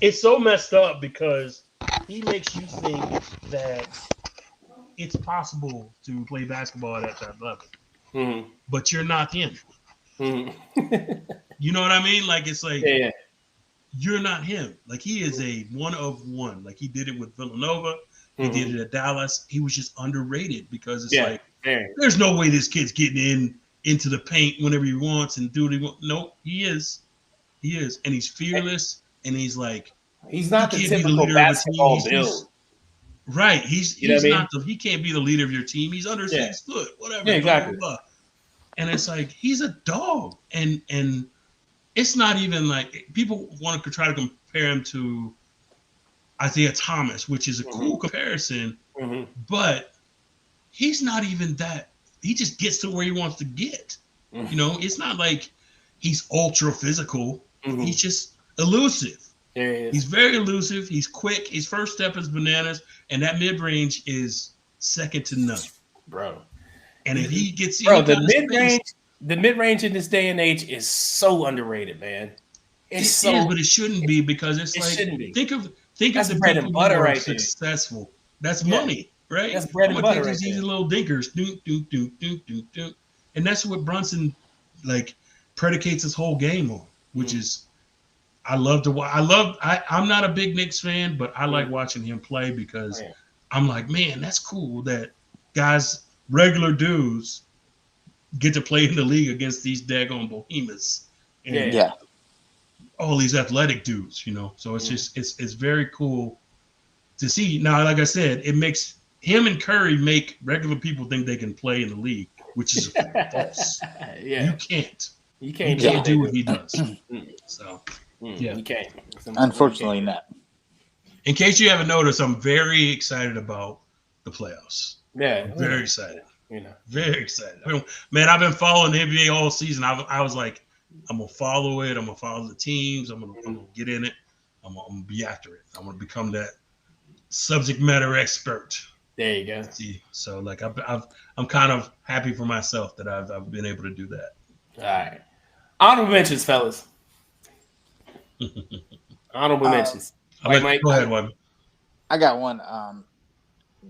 It's so messed up because he makes you think that it's possible to play basketball at that level, but you're not him. You know what I mean? Like it's like you're not him. Like he is a one of one. Like he did it with Villanova. He did it at Dallas. He was just underrated because it's there's no way this kid's getting into the paint whenever he wants and do what he wants. Nope, he is. He is, and he's fearless, and he's like he's not the can't be the typical leader of a team. basketball build. Right. He's You know what I mean? not he can't be the leader of your team. He's under 6 foot, whatever. Yeah, exactly. Blah, blah, blah. And it's like he's a dog. And it's not even like people want to try to compare him to Isaiah Thomas, which is a cool comparison, but he's not even that. He just gets to where he wants to get. You know, it's not like he's ultra physical. He's just elusive. There he is. He's very elusive. He's quick. His first step is bananas, and that mid range is second to none, bro. And if he gets the mid range in this day and age is so underrated, man. But it shouldn't be because it's like think of the bread and butter right successful. That's money, right? That's bread and butter. These easy little dinkers, and that's what Brunson like predicates his whole game on, which is. I love to watch. I'm not a big Knicks fan, but I like watching him play because I'm like, man, that's cool that guys, regular dudes, get to play in the league against these daggone behemoths and all these athletic dudes, you know. So it's just it's very cool to see. Now, like I said, it makes him and Curry make regular people think they can play in the league, which is false. You can't. You can't do what he does. So. You can't. Unfortunately, not. In case you haven't noticed, I'm very excited about the playoffs. Yeah, very excited. You know, very excited. I mean, man, I've been following the NBA all season. I was like, I'm gonna follow it. I'm gonna follow the teams. I'm gonna get in it. I'm gonna be after it. I'm gonna become that subject matter expert. There you go. See, so like I'm kind of happy for myself that I've been able to do that. All right, honorable mentions, fellas. Honorable mentions. Mike, go ahead, one. I got one.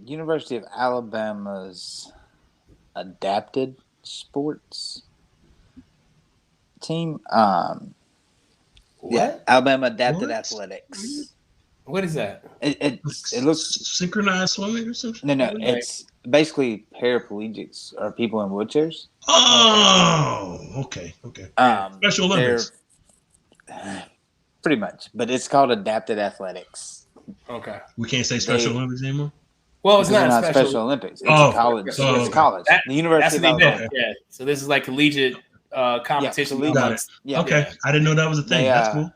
University of Alabama's adapted sports team. What? Alabama adapted athletics. What is that? It looks synchronized swimming or something. No, it's basically paraplegics or people in wheelchairs. Oh, okay. Special Olympics. Pretty much, but it's called adapted athletics. Okay. We can't say Special Olympics anymore? Well, it's not Special Olympics. It's college. It's college. The University of Alabama. Yeah. So this is like collegiate competition. Yeah. Okay. I didn't know that was a thing. That's cool.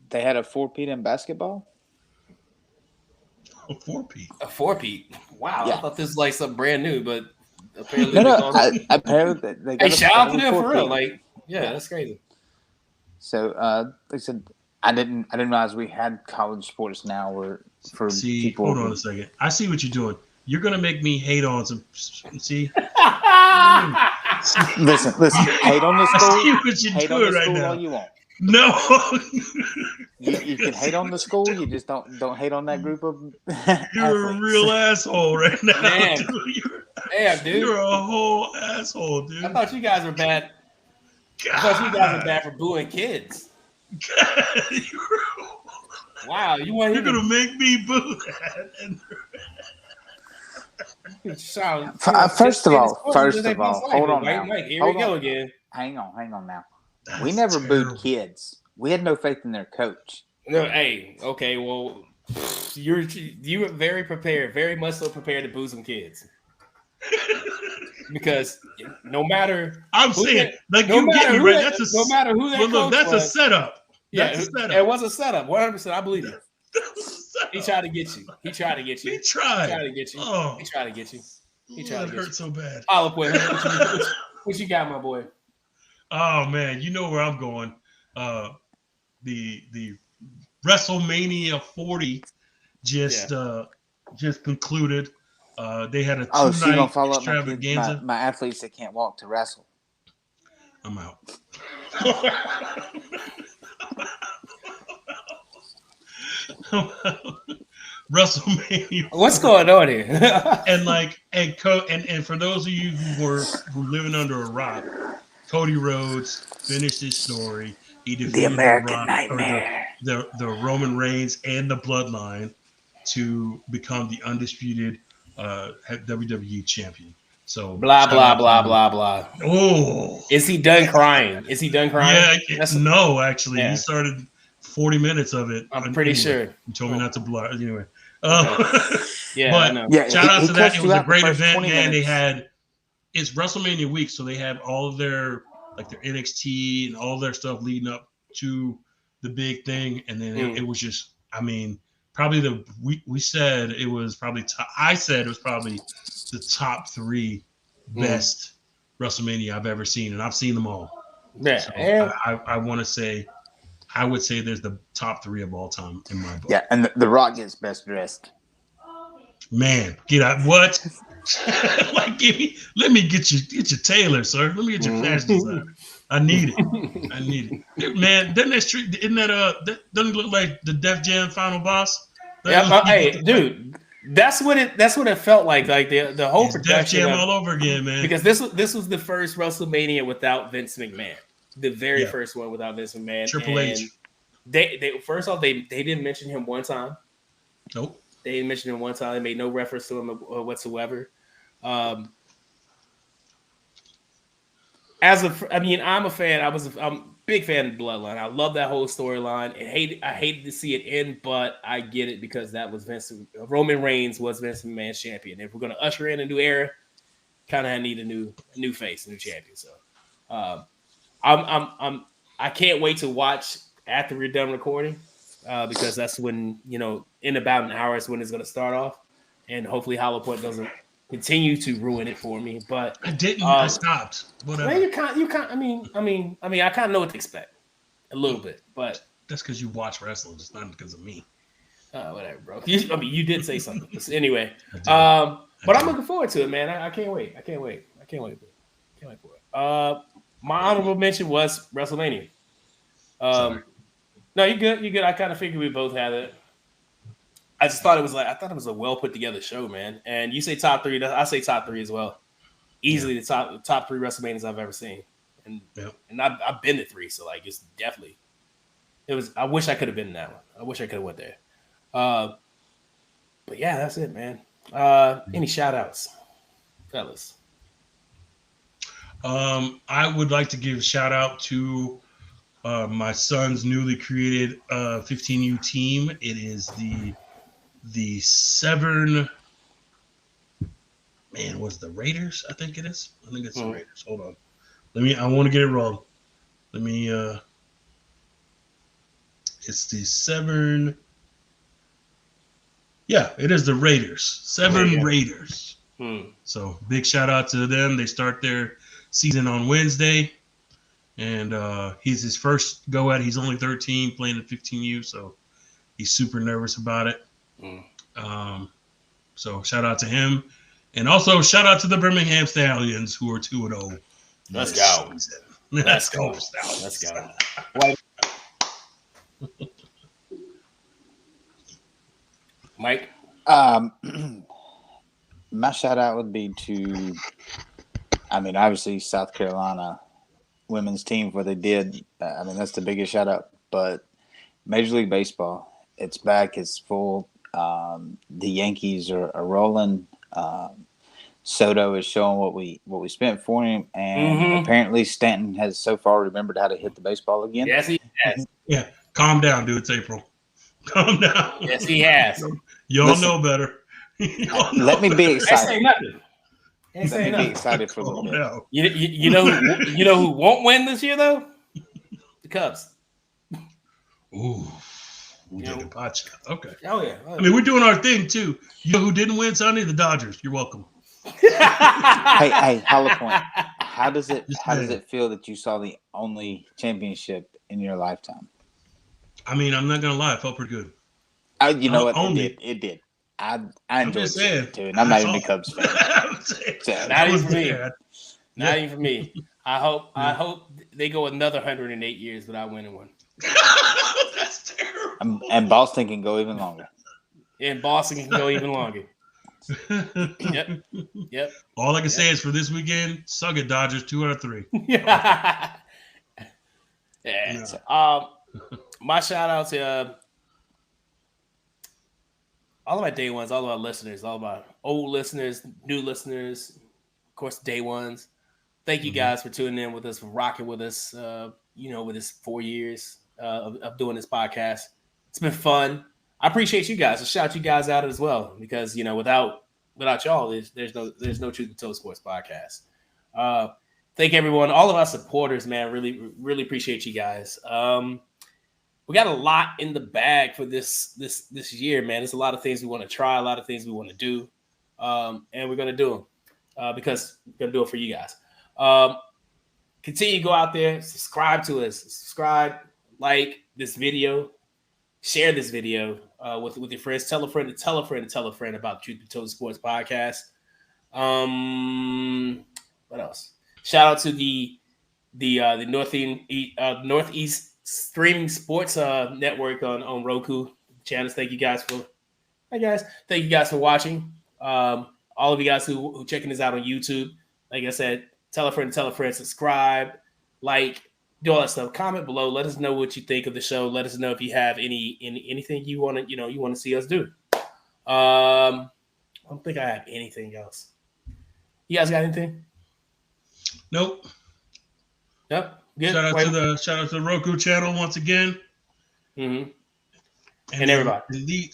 They had a 4-peat in basketball. A 4-peat? A 4-peat. Wow. Yeah. I thought this was like something brand new, but apparently apparently they got shout out to them for real. Like, that's crazy. So they said I didn't realize we had college sports now where for people. Hold on a second. I see what you're doing. You're gonna make me hate on some. See. listen. Hate on the school. I see what you're doing right now. All you want. No. you can hate on the school. You just don't hate on that group of. You're a real asshole right now. Damn. Dude. You're a whole asshole, dude. I thought you guys were bad. I thought you guys were bad for booing kids. Wow, you're gonna make me boo that. First of all, hold on now. Mike, here we go again. Hang on now. We never booed kids. We had no faith in their coach. No, okay, well, you were very prepared, very much so prepared to boo some kids. Because no matter I'm saying, like you get me right. That's a no matter who that coach that's was, a setup. Yeah, it was a setup. 100%. I believe it. He tried to get you. He tried to get you. He tried to get you. Oh. He tried to get you. He tried to get hurt so bad. Hollowpoint, what you got, my boy? Oh man, you know where I'm going. The WrestleMania 40 just concluded. They had a 2-night extravaganza. My athletes that can't walk to wrestle. I'm out. WrestleMania. What's going on here? and for those of you who were living under a rock, Cody Rhodes finished his story. He defeated the American Nightmare, the Roman Reigns and the Bloodline to become the undisputed WWE champion. So blah blah blah blah blah. Oh, is he done crying? Is he done crying? Yeah, no, actually, Yeah. he started 40 minutes of it. I'm pretty sure. He told me not to blur. Anyway, yeah, but I know. Yeah, shout out to that. It was a great event, man. Minutes. It's WrestleMania week, so they have all of their NXT and all their stuff leading up to the big thing, and then it was just, I mean, probably we said it was probably I said it was probably the top 3 best WrestleMania I've ever seen, and I've seen them all. Yeah, so I want to say, I would say there's the top 3 of all time in my book. Yeah, and the Rock gets best dressed. Man, get out! What? Like, let me get your tailor, sir. Let me get your fashion designer. I need it. Man, doesn't it look like the Def Jam final boss? Yeah, hey, dude, that's what it felt like. Like the whole production, Def Jam all over again, man. Because this was the first WrestleMania without Vince McMahon, the very first one without Vince McMahon. Triple H. They first off they didn't mention him one time. Nope. They didn't mention him one time. They made no reference to him whatsoever. I'm a fan. I'm a big fan of Bloodline. I love that whole storyline. I hated to see it end, but I get it because that was Roman Reigns was Vince McMahon's champion. If we're gonna usher in a new era, kind of need a new face, a new champion. So, I can't wait to watch after we're done recording. Because that's when, in about an hour is when it's going to start off, and hopefully Hollowpoint doesn't continue to ruin it for me. But I didn't. I stopped. Whatever. Man, you can't. I mean, I kind of know what to expect a little bit, but that's because you watch wrestling. It's not because of me. Whatever, bro. You did say something. Anyway, but I'm looking forward to it, man. I can't wait. I can't wait for it. My honorable mention was WrestleMania. No, you're good. You're good. I kind of figured we both had it. I thought it was a well put together show, man. And you say top 3, I say top 3 as well. Easily the top 3 WrestleManias I've ever seen, and I've been to 3, so like it's definitely. It was. I wish I could have been in that one. I wish I could have went there. But yeah, that's it, man. Any shout outs, fellas? I would like to give a shout out to my son's newly created 15U team. It is the Severn. Man, was the Raiders? I think it is. I think it's the Raiders. Hold on. I want to get it wrong. It's the Severn. Yeah, it is the Raiders. Severn Raiders. So big shout out to them. They start their season on Wednesday. And he's his first go at. He's only 13, playing at 15U, so he's super nervous about it. So shout out to him, and also shout out to the Birmingham Stallions, who are 2-0. Let's go. Let's go. Let's go. Mike. My shout out would be to, obviously South Carolina women's team for what they did. That's the biggest shout out. But Major League Baseball, it's back. It's full. The Yankees are rolling. Soto is showing what we spent for him, and apparently Stanton has so far remembered how to hit the baseball again. Yes, he has. Yeah, calm down, dude. It's April. Calm down. Yes, he has. Y'all know better. Let me be excited. Say nothing. Let me be excited for a little bit. No. You know who won't win this year though? The Cubs. Ooh. Gotcha. Okay. Oh yeah. We're doing our thing too. You know who didn't win Sunday? The Dodgers. You're welcome. Hey, Hollowpoint. How does it feel that you saw the only championship in your lifetime? I'm not gonna lie, it felt pretty good. You know what? It did. I enjoyed it too, and I'm not even a Cubs fan. Not even for me. Not even for me. I hope they go another 108 years without winning one. That's terrible. And Boston can go even longer. And Boston can go even longer. Yep. All I can say is for this weekend, suck it, Dodgers. 2 out of 3. Yeah. My shout out to all of my day ones, all of our listeners, all of my old listeners, new listeners, course, day ones. Thank you guys for tuning in with us, for rocking with us, with this 4 years of doing this podcast. It's been fun. I appreciate you guys. I'll shout you guys out as well, because, without y'all, there's no Truth Be Told Sports podcast. Thank everyone, all of our supporters, man. Really, really appreciate you guys. We got a lot in the bag for this year, man. There's a lot of things we want to try, a lot of things we want to do, and we're gonna do them because we're gonna do it for you guys. Continue to go out there, subscribe to us, like this video, share this video with your friends. Tell a friend to tell a friend to tell a friend about Truth Be Told Sports podcast. What else? Shout out to the Northeast Streaming Sports Network on Roku channels. Thank you guys for watching. All of you guys who checking this out on YouTube. Like I said, tell a friend, subscribe, like, do all that stuff. Comment below. Let us know what you think of the show. Let us know if you have anything you want to see us do. I don't think I have anything else. You guys got anything? Nope. Yep. Good. Shout out to the Roku channel once again. Mm-hmm. And everybody. Elite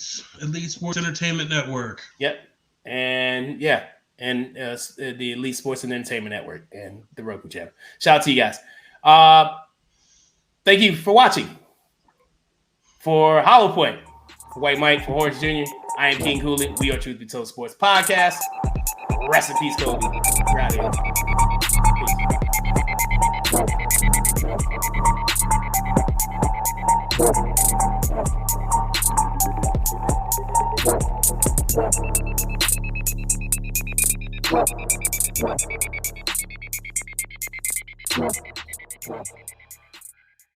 Sports Entertainment Network. Yep. And the Elite Sports and Entertainment Network and the Roku channel. Shout out to you guys. Thank you for watching. For Hollowpoint, for White Mike, for Horace Jr., I am King Hulie. We are Truth Be Told Sports Podcast. Rest in peace, Kobe. We're out of here. Peace.